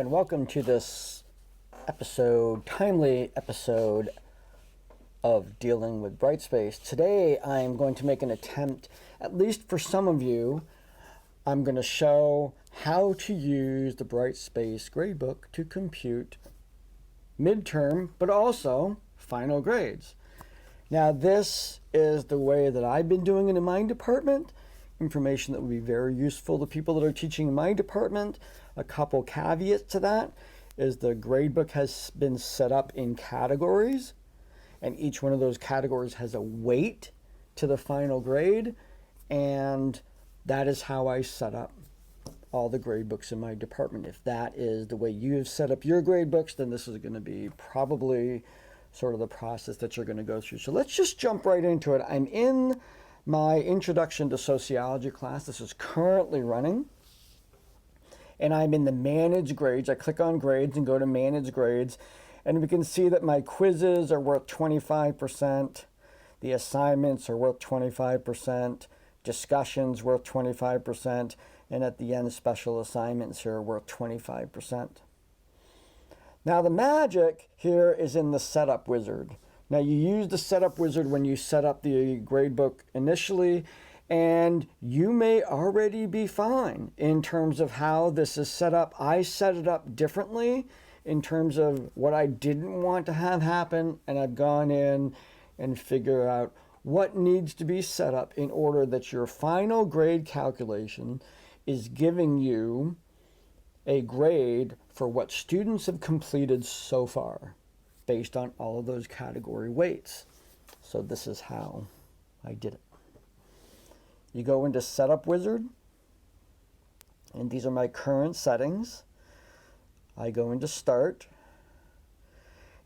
and welcome to this timely episode of Dealing with Brightspace. Today I'm going to make an attempt, at least for some of you, I'm going to show how to use the Brightspace gradebook to compute midterm, but also final grades. Now this is the way that I've been doing it in my department. Information that would be very useful to people that are teaching in my department. A couple caveats to that is the gradebook has been set up in categories, and each one of those categories has a weight to the final grade, and that is how I set up all the gradebooks in my department. If that is the way you have set up your gradebooks, then this is going to be probably sort of the process that you're going to go through. So let's just jump right into it. I'm in my Introduction to Sociology class. This is currently running, and I'm in the Manage Grades. I click on Grades and go to Manage Grades, and we can see that my quizzes are worth 25%, the assignments are worth 25%, discussions worth 25%, and at the end, special assignments here are worth 25%. Now the magic here is in the Setup Wizard. Now you use the Setup Wizard when you set up the gradebook initially, and you may already be fine in terms of how this is set up. I set it up differently in terms of what I didn't want to have happen, and I've gone in and figured out what needs to be set up in order that your final grade calculation is giving you a grade for what students have completed so far, based on all of those category weights. So this is how I did it. You go into Setup Wizard, and these are my current settings. I go into Start,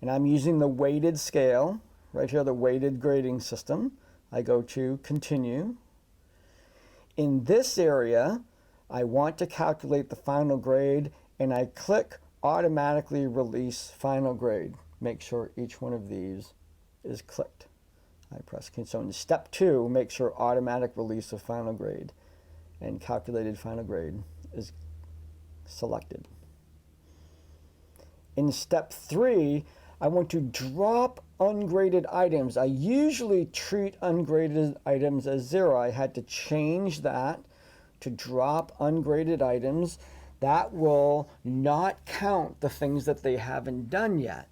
and I'm using the weighted scale, right here, the weighted grading system. I go to Continue. In this area, I want to calculate the final grade, and I click Automatically Release Final Grade. Make sure each one of these is clicked. I press continue. So in step 2, make sure automatic release of final grade and calculated final grade is selected. In step 3, I want to drop ungraded items. I usually treat ungraded items as 0. I had to change that to drop ungraded items. That will not count the things that they haven't done yet.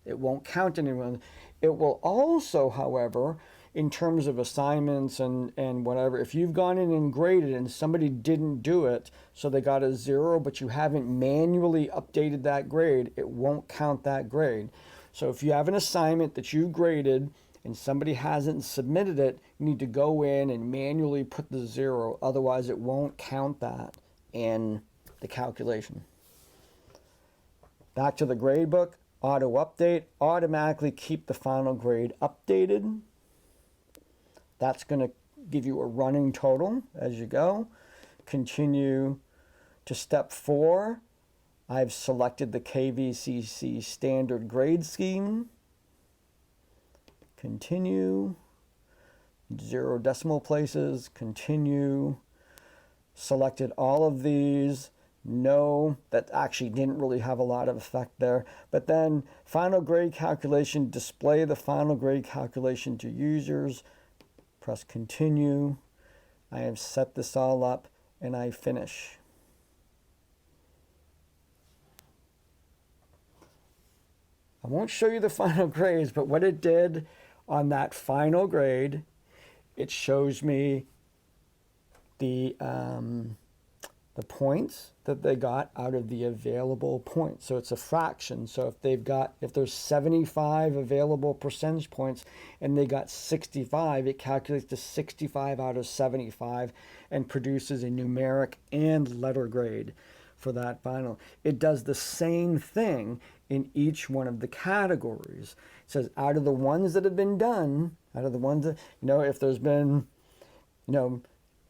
It won't count anyone. It will also, however, in terms of assignments and whatever, if you've gone in and graded and somebody didn't do it, so they got a 0, but you haven't manually updated that grade, it won't count that grade. So if you have an assignment that you graded and somebody hasn't submitted it, you need to go in and manually put the 0. Otherwise, it won't count that in the calculation. Back to the grade book. Auto update, automatically keep the final grade updated. That's going to give you a running total as you go. Continue to step 4. I've selected the KVCC standard grade scheme. Continue. 0 decimal places. Continue. Selected all of these. No, that actually didn't really have a lot of effect there. But then final grade calculation, display the final grade calculation to users. Press continue. I have set this all up and I finish. I won't show you the final grades, but what it did on that final grade, it shows me the points that they got out of the available points. So it's a fraction. So if there's 75 available percentage points and they got 65, it calculates to 65 out of 75 and produces a numeric and letter grade for that final. It does the same thing in each one of the categories. It says out of the ones that have been done, out of the ones that, if there's been,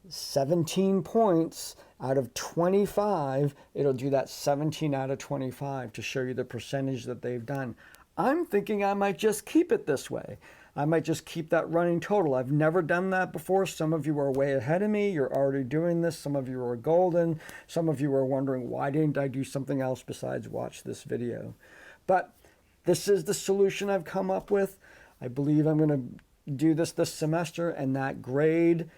17 points out of 25, it'll do that 17 out of 25 to show you the percentage that they've done. I'm thinking I might just keep it this way. I might just keep that running total. I've never done that before. Some of you are way ahead of me. You're already doing this. Some of you are golden. Some of you are wondering, why didn't I do something else besides watch this video? But this is the solution I've come up with. I believe I'm going to do this semester, and that grade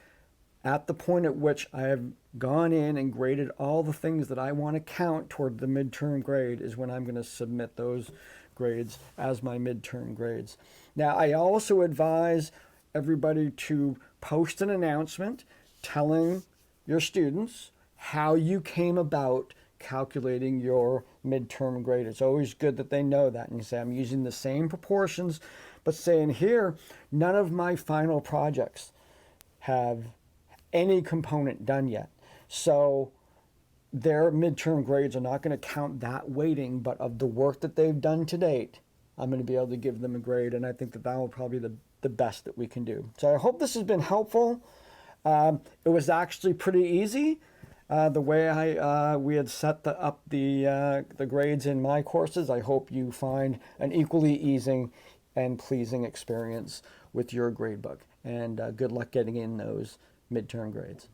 at the point at which I have gone in and graded all the things that I want to count toward the midterm grade is when I'm going to submit those grades as my midterm grades. Now, I also advise everybody to post an announcement telling your students how you came about calculating your midterm grade. It's always good that they know that, and you say, I'm using the same proportions, but saying here, none of my final projects have any component done yet. So their midterm grades are not going to count that weighting, but of the work that they've done to date, I'm going to be able to give them a grade, and I think that will probably be the best that we can do. So I hope this has been helpful. It was actually pretty easy. The way we had set up the grades in my courses. I hope you find an equally easy and pleasing experience with your gradebook. And good luck getting in those midterm grades.